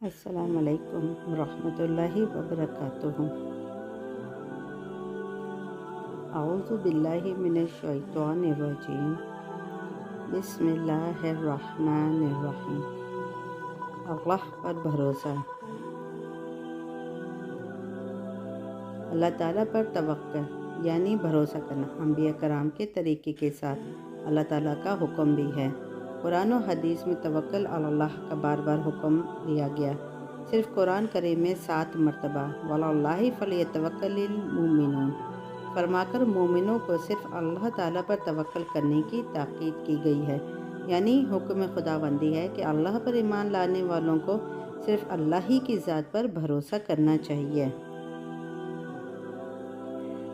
السلام علیکم ورحمۃ اللہ وبرکاتہ۔ اعوذ باللہ من الشیطان الرجیم، بسم اللہ الرحمن الرحیم۔ اللہ پر بھروسہ، اللہ تعالیٰ پر توکل یعنی بھروسہ کرنا انبیاء کرام کے طریقے کے ساتھ اللہ تعالیٰ کا حکم بھی ہے۔ قرآن و حدیث میں توکل علی اللہ کا بار بار حکم دیا گیا، صرف قرآن کریم میں 7 مرتبہ وعلی اللہ فلیتوکل المؤمنون فرما کر مومنوں کو صرف اللہ تعالیٰ پر توکل کرنے کی تاکید کی گئی ہے، یعنی حکم خداوندی ہے کہ اللہ پر ایمان لانے والوں کو صرف اللہ ہی کی ذات پر بھروسہ کرنا چاہیے۔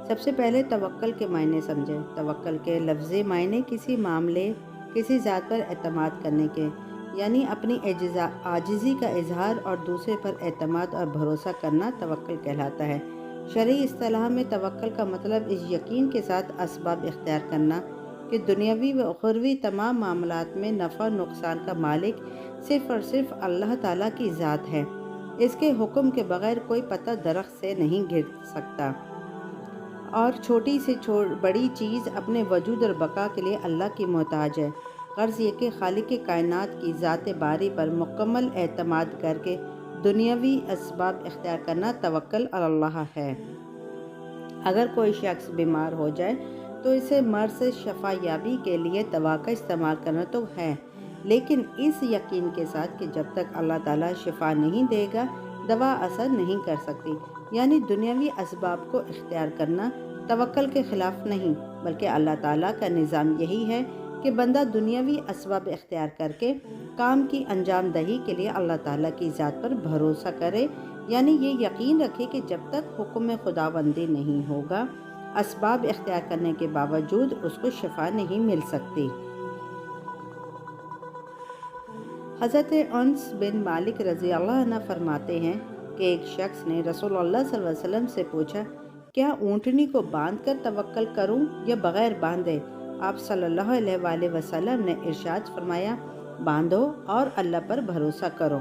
سب سے پہلے توکل کے معنی سمجھیں۔ توکل کے لفظی معنی کسی معاملے، کسی ذات پر اعتماد کرنے کے، یعنی اپنی عاجزی کا اظہار اور دوسرے پر اعتماد اور بھروسہ کرنا توکل کہلاتا ہے۔ شرعی اصطلاح میں توکل کا مطلب اس یقین کے ساتھ اسباب اختیار کرنا کہ دنیاوی و اخروی تمام معاملات میں نفع و نقصان کا مالک صرف اور صرف اللہ تعالیٰ کی ذات ہے۔ اس کے حکم کے بغیر کوئی پتا درخت سے نہیں گر سکتا، اور چھوٹی سے بڑی چیز اپنے وجود اور بقا کے لیے اللہ کی محتاج ہے۔ غرض یہ کہ خالق کائنات کی ذات باری پر مکمل اعتماد کر کے دنیاوی اسباب اختیار کرنا توکل علی اللہ ہے۔ اگر کوئی شخص بیمار ہو جائے تو اسے مرض سے شفا یابی کے لیے دوا کا استعمال کرنا تو ہے، لیکن اس یقین کے ساتھ کہ جب تک اللہ تعالیٰ شفا نہیں دے گا دوا اثر نہیں کر سکتی، یعنی دنیاوی اسباب کو اختیار کرنا توکل کے خلاف نہیں، بلکہ اللہ تعالیٰ کا نظام یہی ہے کہ بندہ دنیاوی اسباب اختیار کر کے کام کی انجام دہی کے لیے اللہ تعالیٰ کی ذات پر بھروسہ کرے، یعنی یہ یقین رکھے کہ جب تک حکم خداوندی نہیں ہوگا اسباب اختیار کرنے کے باوجود اس کو شفا نہیں مل سکتی۔ حضرت انس بن مالک رضی اللہ عنہ فرماتے ہیں کہ ایک شخص نے رسول اللہ صلی اللہ علیہ وسلم سے پوچھا، کیا اونٹنی کو باندھ کر توکل کروں یا بغیر باندھے؟ آپ صلی اللہ علیہ وآلہ وسلم نے ارشاد فرمایا، باندھو اور اللہ پر بھروسہ کرو۔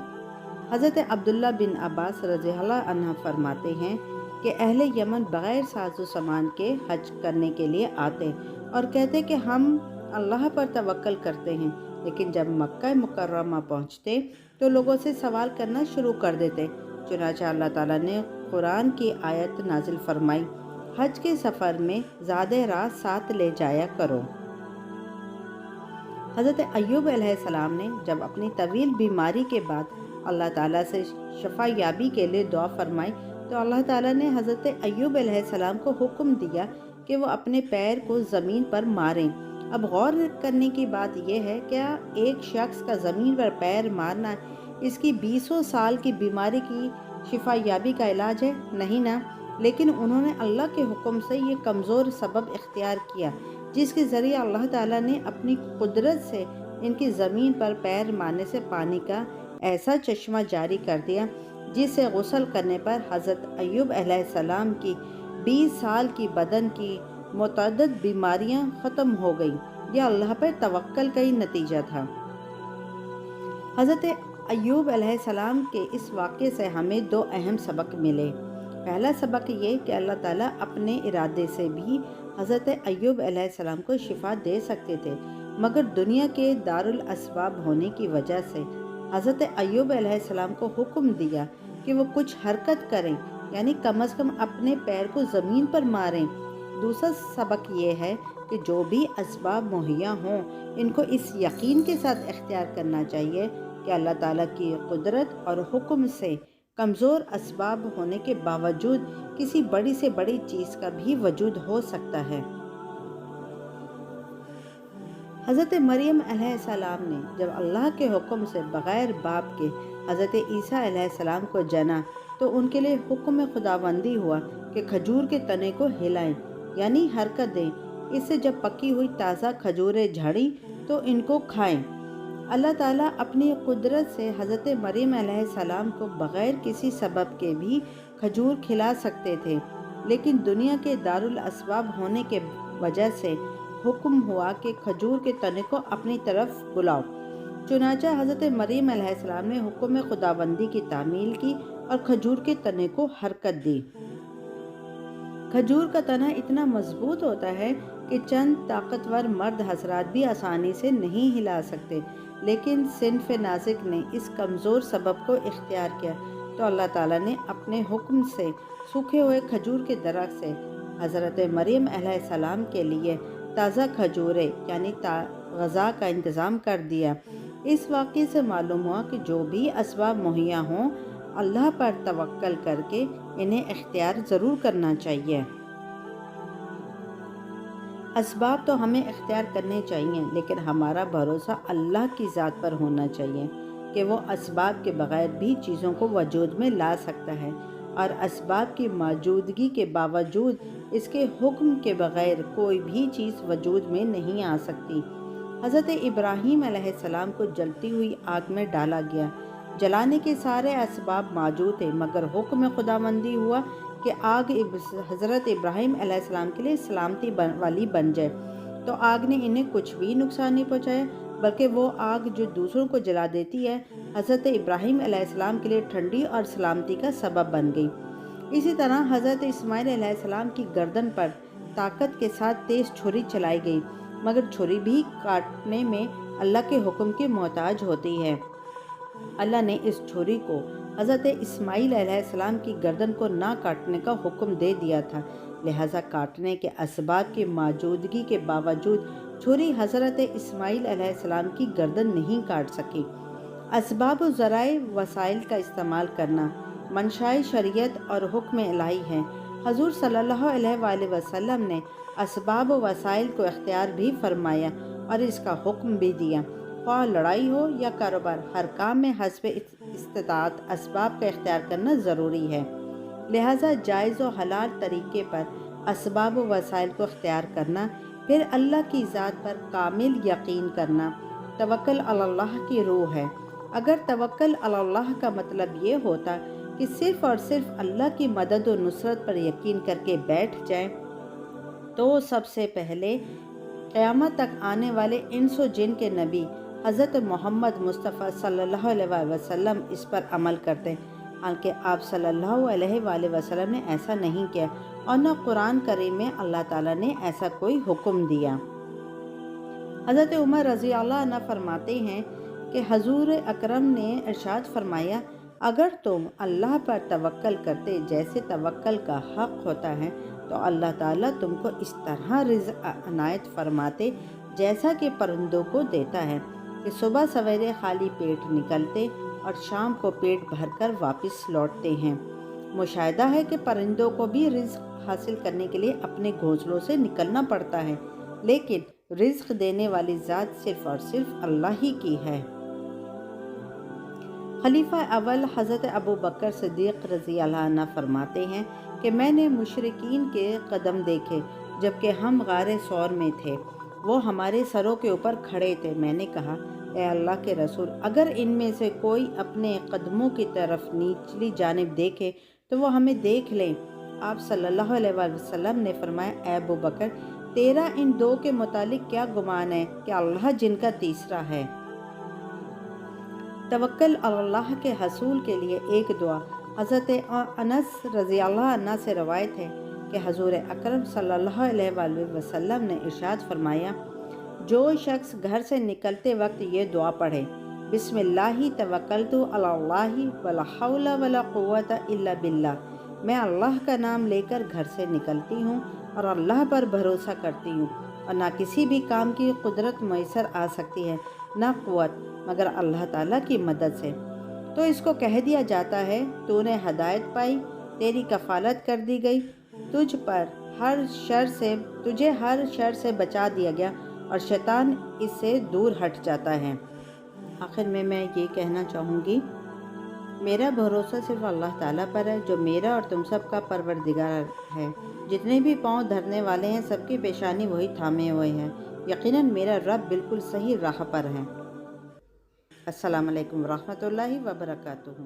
حضرت عبداللہ بن عباس رضی اللہ عنہ فرماتے ہیں کہ اہل یمن بغیر ساز و سامان کے حج کرنے کے لیے آتے اور کہتے کہ ہم اللہ پر توکل کرتے ہیں، لیکن جب مکہ مکرمہ پہنچتے تو لوگوں سے سوال کرنا شروع کر دیتے۔ چنانچہ اللہ تعالیٰ نے قرآن کی آیت نازل فرمائی، حج کے سفر میں زادِ راہ ساتھ لے جایا کرو۔ حضرت ایوب علیہ السلام نے جب اپنی طویل بیماری کے بعد اللہ تعالیٰ سے شفا یابی کے لیے دعا فرمائی تو اللہ تعالیٰ نے حضرت ایوب علیہ السلام کو حکم دیا کہ وہ اپنے پیر کو زمین پر ماریں۔ اب غور کرنے کی بات یہ ہے کہ ایک شخص کا زمین پر پیر مارنا اس کی 20 سال کی بیماری کی شفا یابی کا علاج ہے؟ نہیں نا، لیکن انہوں نے اللہ کے حکم سے یہ کمزور سبب اختیار کیا جس کے ذریعے اللہ تعالیٰ نے اپنی قدرت سے ان کی زمین پر پیر مارنے سے پانی کا ایسا چشمہ جاری کر دیا جس سے غسل کرنے پر حضرت ایوب علیہ السلام کی 20 سال کی بدن کی متعدد بیماریاں ختم ہو گئیں۔ یہ اللہ پر توکل کا ہی نتیجہ تھا۔ حضرت ایوب علیہ السلام کے اس واقعے سے ہمیں 2 اہم سبق ملے۔ پہلا سبق یہ کہ اللہ تعالیٰ اپنے ارادے سے بھی حضرت ایوب علیہ السلام کو شفا دے سکتے تھے، مگر دنیا کے دارالاسباب ہونے کی وجہ سے حضرت ایوب علیہ السلام کو حکم دیا کہ وہ کچھ حرکت کریں، یعنی کم از کم اپنے پیر کو زمین پر ماریں۔ دوسرا سبق یہ ہے کہ جو بھی اسباب مہیا ہوں ان کو اس یقین کے ساتھ اختیار کرنا چاہیے کہ اللہ تعالیٰ کی قدرت اور حکم سے کمزور اسباب ہونے کے باوجود کسی بڑی سے بڑی چیز کا بھی وجود ہو سکتا ہے۔ حضرت مریم علیہ السلام نے جب اللہ کے حکم سے بغیر باپ کے حضرت عیسیٰ علیہ السلام کو جنا تو ان کے لیے حکم خداوندی ہوا کہ کھجور کے تنے کو ہلائیں، یعنی حرکت دیں، اس سے جب پکی ہوئی تازہ کھجوریں جھڑیں تو ان کو کھائیں۔ اللہ تعالیٰ اپنی قدرت سے حضرت مریم علیہ السلام کو بغیر کسی سبب کے بھی کھجور کھلا سکتے تھے، لیکن دنیا کے دارالاسباب ہونے کے وجہ سے حکم ہوا کہ کھجور کے تنے کو اپنی طرف بلاؤ۔ चुनाचा हज़रत मरीम अलैहिस्सलाम ने हुक्म खुदाबंदी की तामील की और खजूर के तने को हरकत दी। खजूर का तना इतना मजबूत होता है कि चंद ताकतवर मर्द हजरात भी आसानी से नहीं हिला सकते, लेकिन सिनफ नाजिक ने इस कमज़ोर सबब को इख्तियार किया तो अल्लाह ताला ने अपने हुक्म से सूखे हुए खजूर के दरख्त से हज़रत मरीम अलैहिस्सलाम के लिए ताज़ा खजूरें यानी ग़ज़ा का इंतज़ाम कर दिया। इस वाक़े से मालूम हुआ कि जो भी असबाब मुहैया हों, अल्लाह पर तवक्कल करके इन्हें इख्तियार ज़रूर करना चाहिए। असबाब तो हमें इख्तियार करने चाहिए, लेकिन हमारा भरोसा अल्लाह की ज़ात पर होना चाहिए कि वो असबाब के बग़ैर भी चीज़ों को वजूद में ला सकता है और असबाब की मौजूदगी के बावजूद इसके हुक्म के बग़ैर कोई भी चीज़ वजूद में नहीं आ सकती। हज़रत इब्राहीम अलैहिस्सलाम को जलती हुई आग में डाला गया। जलाने के सारे असबाब मौजूद थे, मगर हुक्म खुदाबंदी हुआ कि आग हज़रत इब्राहीम अलैहिस्सलाम के लिए सलामती वाली बन जाए। तो आग ने इन्हें कुछ भी नुकसान नहीं पहुँचाया, बल्कि वो आग जो दूसरों को जला देती है, हज़रत इब्राहीम अलैहिस्सलाम के लिए ठंडी और सलामती का सबब बन गई। इसी तरह हज़रत इस्माइल अलैहिस्सलाम की गर्दन पर ताकत के साथ तेज़ छुरी चलाई गई, मगर छुरी भी काटने में अल्लाह के हुक्म की मोहताज होती है। अल्लाह ने इस छुरी को हज़रत इस्माइल अलैहिस्सलाम की गर्दन को ना काटने का हुक्म दे दिया था, लिहाजा काटने के असबाब की मौजूदगी के बावजूद छुरी हज़रत इस्माइल अलैहिस्सलाम की गर्दन नहीं काट सकी। असबाब व ज़राए वसाइल का इस्तेमाल करना मंशाए शरीयत और हुक्म इलाही है। हजूर सल्लल्लाहु अलैहि वसल्लम ने असबाब व वसाइल को इख्तियार भी फरमाया और इसका हुक्म भी दिया। ख्वाह लड़ाई हो या कारोबार, हर काम में हस्ब इस्तिताअत असबाब का इख्तियार करना ज़रूरी है। लिहाजा जायज़ व हलाल तरीके पर असबाब व वसाइल को इख्तियार करना, फिर अल्लाह की ज़ात पर कामिल यकीन करना तवक्कुल अल्लाह की रूह है। अगर तवक्कुल अल्लाह का मतलब ये होता कि सिर्फ़ और सिर्फ अल्लाह की मदद और नुसरत पर यकीन करके बैठ जाएं, तो सबसे पहले क़यामत तक आने वाले इंस व जिन के नबी हज़रत मोहम्मद मुस्तफ़ा सल्लल्लाहु अलैहि वसल्लम इस पर अमल करते हैं। हालांकि आप सल्लल्लाहु अलैहि वसल्लम ने ऐसा नहीं किया और न कुरान करीम में अल्लाह ताला ने ऐसा कोई हुक्म दिया। हज़रत उमर रज़ी अल्लाह अन्हु फरमाते हैं कि हजूर अकरम ने इरशाद फरमाया, अगर तुम अल्लाह पर तवक्कल करते जैसे तवक्कल का हक़ होता है तो अल्लाह ताला तुमको इस तरह रिज़्क़ अनायत फरमाते जैसा कि परिंदों को देता है कि सुबह सवेरे खाली पेट निकलते और शाम को पेट भरकर वापस लौटते हैं। मुशाहिदा है कि परिंदों को भी रिज़्क़ हासिल करने के लिए अपने घोंसलों से निकलना पड़ता है, लेकिन रिज़्क़ देने वाली ज़ात सिर्फ़ और सिर्फ अल्लाह ही की है। खलीफा अव्वल हज़रत अबू बकर सिद्दीक़ रज़ी अल्लाह अन्हु फरमाते हैं कि मैंने मुशरिकीन के कदम देखे जबकि हम गारे सौर में थे। वो हमारे सरों के ऊपर खड़े थे। मैंने कहा, ए अल्लाह के रसूल, अगर इनमें से कोई अपने कदमों की तरफ निचली जानिब देखे तो वो हमें देख लें। आप सल्लल्लाहु अलैहि वसल्लम ने फरमाया, ए अबू बकर, तेरा इन दो के मुतालिक क्या गुमान है कि अल्लाह जिनका तीसरा है। तवक्कुल अल्लाह के हसूल के लिए एक दुआ हज़रत अनस रज़ी अल्लाह अन्हु से रवायत है कि हजूर अकरम सल्लल्लाहु अलैहि वसल्लम ने इरशाद फरमाया, जो शख्स घर से निकलते वक्त ये दुआ पढ़े, बिस्मिल्लाहि तवक्कलतु अलल्लाहि वला हौला वला कुव्वता इल्ला बिल्लाह, मैं अल्लाह का नाम लेकर घर से निकलती हूँ और अल्लाह पर भरोसा करती हूँ और ना किसी भी काम की कुदरत मैसर आ सकती है ना कुव्वत मगर अल्लाह ताला की मदद से। तो इसको कह दिया जाता है, तूने हदायत पाई, तेरी कफ़ालत कर दी गई, तुझे हर शर से बचा दिया गया और शैतान इससे दूर हट जाता है। आखिर में मैं ये कहना चाहूँगी, मेरा भरोसा सिर्फ अल्लाह ताला पर है जो मेरा और तुम सब का परवरदिगार है। जितने भी पाँव धरने वाले हैं सबकी पेशानी वही थामे हुए हैं। यकीनन मेरा रब बिल्कुल सही राह पर है। अस्सलाम वालेकुम रहमतुल्लाहि व बरकातुहू।